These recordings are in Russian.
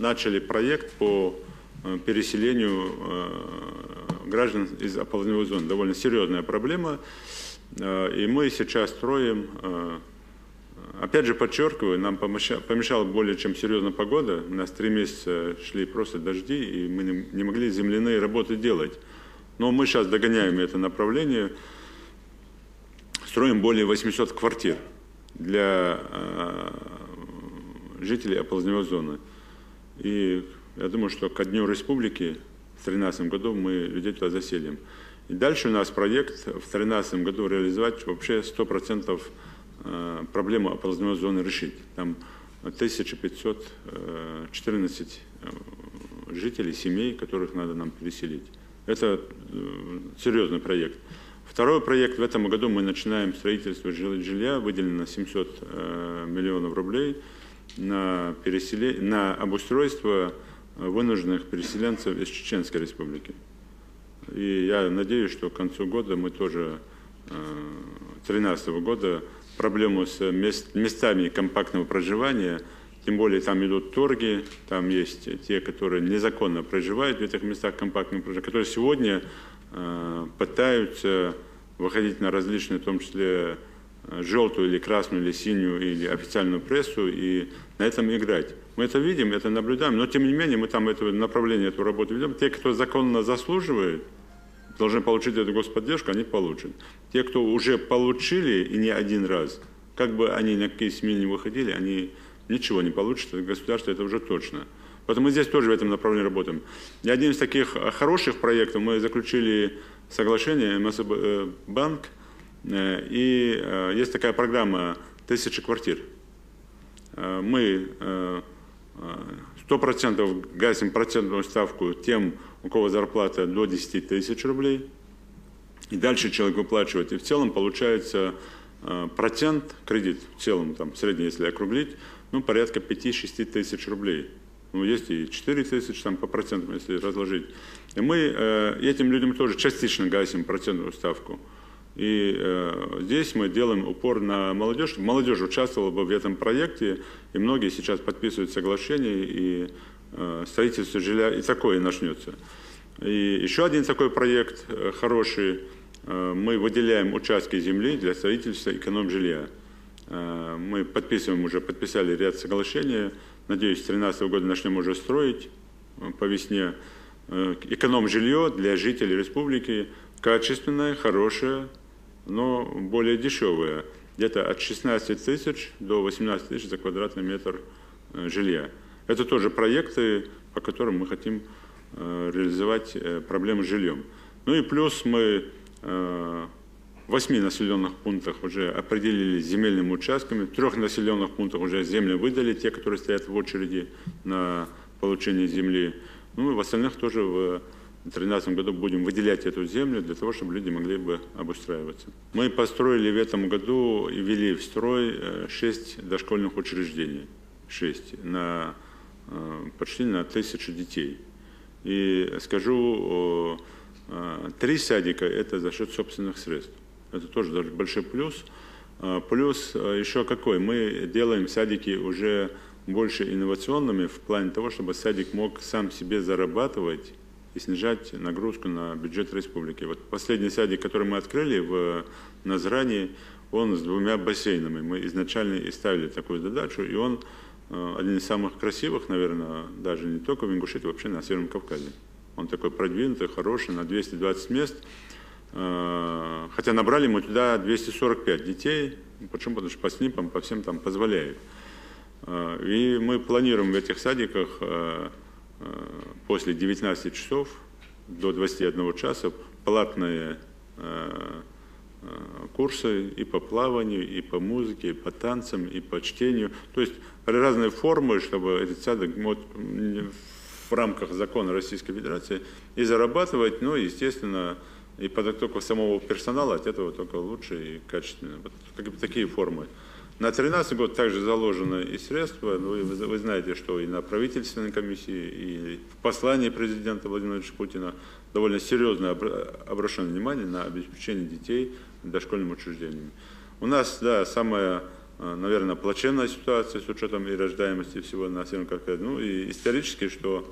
начали проект по переселению граждан из оползневой зоны. Довольно серьезная проблема. И мы сейчас строим, опять же подчеркиваю, нам помешала более чем серьезная погода. У нас 3 месяца шли просто дожди, и мы не могли земляные работы делать. Но мы сейчас догоняем это направление. Строим более 800 квартир для жителей оползневой зоны. И я думаю, что ко Дню Республики в 2013 году мы людей туда заселим. И дальше у нас проект в 2013 году реализовать вообще 100% проблему оползневой зоны решить. Там 1514 жителей, семей, которых надо нам переселить. Это серьезный проект. Второй проект. В этом году мы начинаем строительство жилья. Выделено 700 миллионов рублей на обустройство вынужденных переселенцев из Чеченской Республики. И я надеюсь, что к концу года мы тоже, 2013 года, проблему с местами компактного проживания, тем более там идут торги, там есть те, которые незаконно проживают в этих местах компактного проживания, которые сегодня пытаются выходить на различные, в том числе желтую или красную, или синюю, или официальную прессу, и на этом играть. Мы это видим, это наблюдаем, но тем не менее мы там это направление, эту работу ведем. Те, кто законно заслуживает, должны получить эту господдержку, они получат. Те, кто уже получили и не один раз, как бы они на какие семьи не выходили, они ничего не получат от государства, это уже точно. Поэтому мы здесь тоже в этом направлении работаем. И один из таких хороших проектов, мы заключили соглашение МСБ-банк, и есть такая программа «1000 квартир». Мы 100% гасим процентную ставку тем, у кого зарплата до 10 тысяч рублей, и дальше человек выплачивает. И в целом получается процент, кредит в целом, там, средний, если округлить, ну, порядка 5-6 тысяч рублей. Ну, есть и 4 тысячи там, по процентам, если разложить. И мы этим людям тоже частично гасим процентную ставку. И здесь мы делаем упор на молодежь. Молодежь участвовала бы в этом проекте, и многие сейчас подписывают соглашения, и строительство жилья и такое начнется. И еще один такой проект хороший. Мы выделяем участки земли для строительства эконом-жилья. Мы подписали ряд соглашений. Надеюсь, с 2013 года начнем уже строить по весне эконом-жилье для жителей республики. Качественное, хорошее, но более дешевое. Где-то от 16 тысяч до 18 тысяч за квадратный метр жилья. Это тоже проекты, по которым мы хотим реализовать проблему с жильем. Ну и плюс мы в 8 населенных пунктах уже определились земельными участками, в 3 населенных пунктах уже земли выдали, те, которые стоят в очереди на получение земли. Ну и в остальных тоже в 2013 году будем выделять эту землю для того, чтобы люди могли бы обустраиваться. Мы построили в этом году и ввели в строй 6 дошкольных учреждений. 6, почти на 1000 детей. И скажу, 3 садика – это за счет собственных средств. Это тоже большой плюс. Плюс еще какой? Мы делаем садики уже больше инновационными в плане того, чтобы садик мог сам себе зарабатывать и снижать нагрузку на бюджет республики. Вот последний садик, который мы открыли в Назране, он с 2 бассейнами. Мы изначально и ставили такую задачу, и он один из самых красивых, наверное, даже не только в Ингушетии, вообще на Северном Кавказе. Он такой продвинутый, хороший, на 220 мест. Хотя набрали мы туда 245 детей. Почему? Потому что по СНИПам, по всем там позволяют. И мы планируем в этих садиках после 19 часов до 21 часа платные курсы и по плаванию, и по музыке, и по танцам, и по чтению. То есть разные формы, чтобы этот садик мог в рамках закона Российской Федерации и зарабатывать, ну, естественно, и подготовка самого персонала от этого только лучше и качественно. Вот такие формы. На 2013 год также заложено и средства. Вы знаете, что и на правительственной комиссии, и в послании президента Владимира Владимировича Путина довольно серьезно обращено внимание на обеспечение детей дошкольными учреждениями. У нас, да, самая наверное, плачевная ситуация с учетом и рождаемости всего на Северном Кавказе. Ну и исторически, что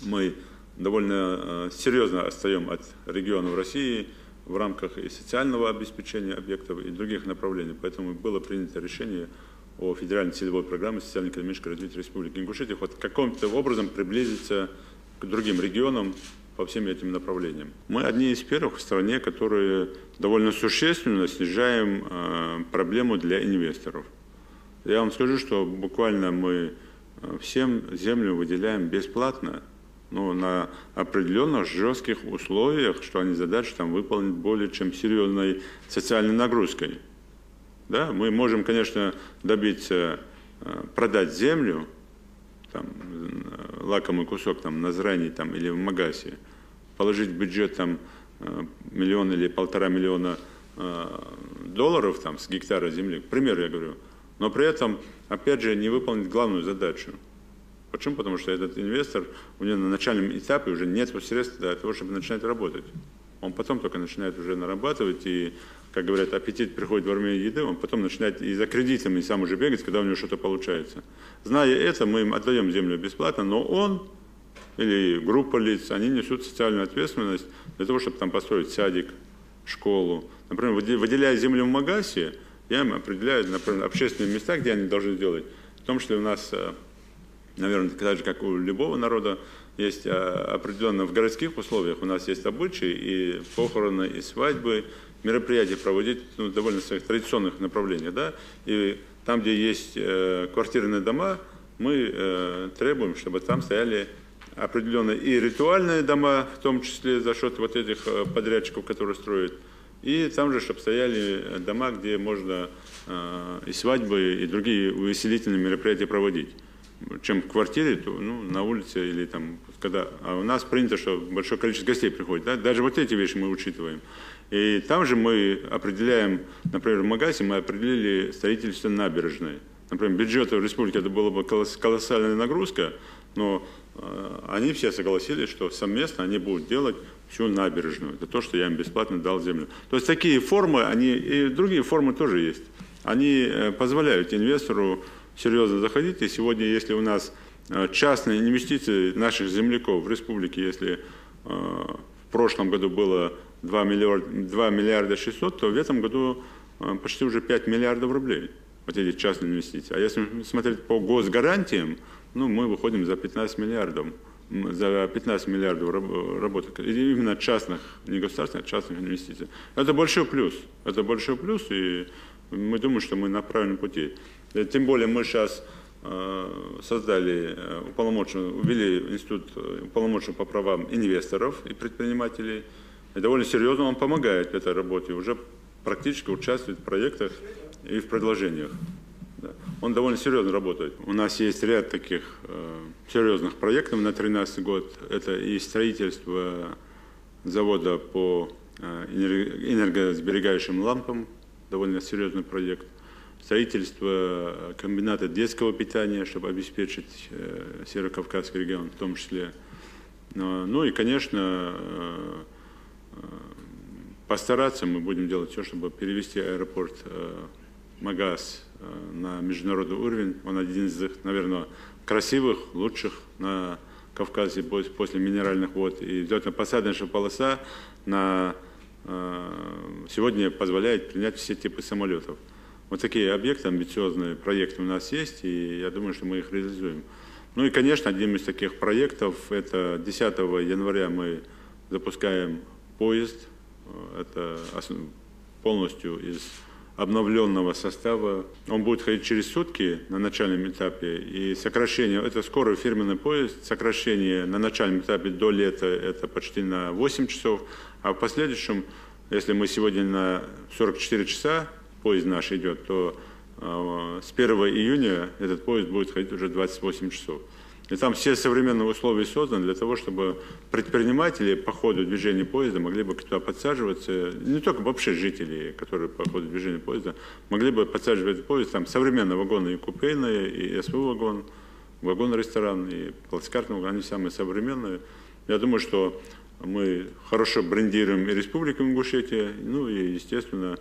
мы довольно серьезно отстаем от регионов России в рамках и социального обеспечения объектов и других направлений. Поэтому было принято решение о федеральной целевой программе социально-экономического развития Республики Ингушетия, хоть каким-то образом приблизиться к другим регионам по всем этим направлениям. Мы одни из первых в стране, которые довольно существенно снижаем проблему для инвесторов. Я вам скажу, что буквально мы всем землю выделяем бесплатно, но на определенных жестких условиях, что они задачи там выполнить более чем серьезной социальной нагрузкой. Да, мы можем, конечно, добиться, продать землю, там, лакомый кусок там, на Зране там, или в Магасе, положить в бюджет там, 1 миллион или 1,5 миллиона долларов там, с гектара земли, к примеру я говорю, но при этом, опять же, не выполнить главную задачу. Почему? Потому что этот инвестор, у него на начальном этапе уже нет средств для того, чтобы начинать работать. Он потом только начинает уже нарабатывать, и, как говорят, аппетит приходит во время еды, он потом начинает и за кредитами сам уже бегать, когда у него что-то получается. Зная это, мы им отдаем землю бесплатно, но он или группа лиц, они несут социальную ответственность для того, чтобы там построить садик, школу. Например, выделяя землю в Магасе, я им определяю, например, общественные места, где они должны делать, в том числе у нас, наверное, так же, как у любого народа, есть определенно в городских условиях, у нас есть обычаи и похороны, и свадьбы, мероприятия проводить в довольно своих традиционных направлениях. Да? И там, где есть квартирные дома, мы требуем, чтобы там стояли определенные и ритуальные дома, в том числе за счет вот этих подрядчиков, которые строят, и там же, чтобы стояли дома, где можно и свадьбы, и другие увеселительные мероприятия проводить. Чем в квартире, то на улице или там, когда... А у нас принято, что большое количество гостей приходит. Да? Даже вот эти вещи мы учитываем. И там же мы определяем, например, в Магасе мы определили строительство набережной. Например, бюджету республики это была бы колоссальная нагрузка, но они все согласились, что совместно они будут делать всю набережную. Это то, что я им бесплатно дал землю. То есть такие формы, они и другие формы тоже есть. Они позволяют инвестору серьезно заходить. И сегодня, если у нас частные инвестиции наших земляков в республике, если в прошлом году было 2 миллиарда 600, то в этом году почти уже 5 миллиардов рублей. Вот эти частные инвестиции. А если смотреть по госгарантиям, мы выходим за 15 миллиардов. За 15 миллиардов работы. Именно частных, не государственных, а частных инвестиций. Это большой плюс. Это большой плюс, и мы думаем, что мы на правильном пути. Тем более мы сейчас создали ввели институт уполномоченного по правам инвесторов и предпринимателей. И довольно серьезно он помогает в этой работе. Уже практически участвует в проектах и в предложениях. Да. Он довольно серьезно работает. У нас есть ряд таких серьезных проектов на 2013 год. Это и строительство завода по энергосберегающим лампам, довольно серьезный проект. Строительство комбината детского питания, чтобы обеспечить Северокавказский регион в том числе. Ну и, конечно, постараться мы будем делать все, чтобы перевести аэропорт Магас на международный уровень. Он один из, наверное, красивых, лучших на Кавказе после минеральных вод. И взлетно-посадочная полоса сегодня позволяет принять все типы самолетов. Вот такие объекты, амбициозные проекты у нас есть, и я думаю, что мы их реализуем. Ну и, конечно, одним из таких проектов, это 10 января мы запускаем поезд. Это полностью из обновленного состава. Он будет ходить через сутки на начальном этапе. И сокращение, это скорый фирменный поезд, сокращение на начальном этапе до лета это почти на 8 часов. А в последующем, если мы сегодня на 44 часа поезд наш идет, то с 1 июня этот поезд будет ходить уже 28 часов. И там все современные условия созданы для того, чтобы предприниматели по ходу движения поезда могли бы туда подсаживаться, не только вообще жители, которые по ходу движения поезда, могли бы подсаживать этот поезд, там современные вагоны и купейные, и СВ-вагон, вагон-ресторан, и плацкартный вагон, они самые современные. Я думаю, что мы хорошо брендируем и Республику Ингушетия, ну и, естественно,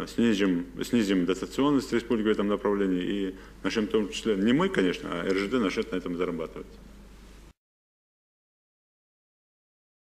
снизим дотационность республики в этом направлении и начнем в том числе, не мы, конечно, а РЖД начнет на этом зарабатывать.